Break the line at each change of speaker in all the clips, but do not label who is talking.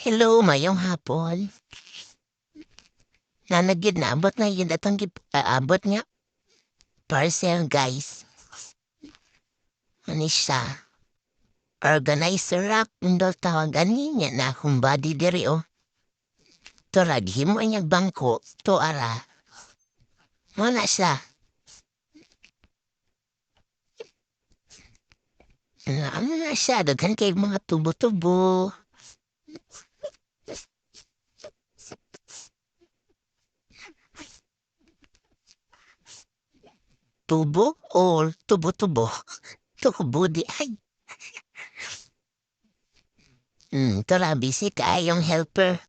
Hello, mayong hapon. Nanagid na abot na yun atong abot nga. Parcel, guys. Ano siya? Organizer rap. Indol tawagan niya na akong body diri o. Torag, himo niyag bangko. To ara. Wala siya. Ano na siya? Daghan kay mga tubo-tubo. Tubo o tubo-tubo? Tubo di ay. Tora, busy kayong helper.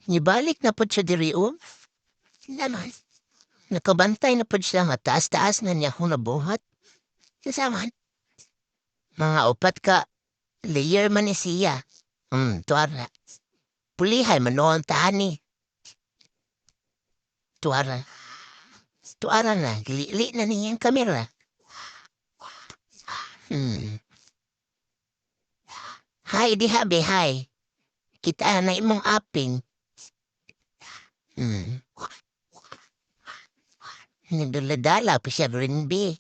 Nibalik na po siya diri o. Naman. Nakabantay na po siya nga taas-taas na niya kung nabuhat. Kasaman. Mga upat ka. Layer man ni siya. Tuwara. Pulihay man noon tani. Tuwara. Tuwara na. Li na niyang kamera. Hi, di habi, hi. Kita na imong aping. Nagdaladala pa siya rin, be.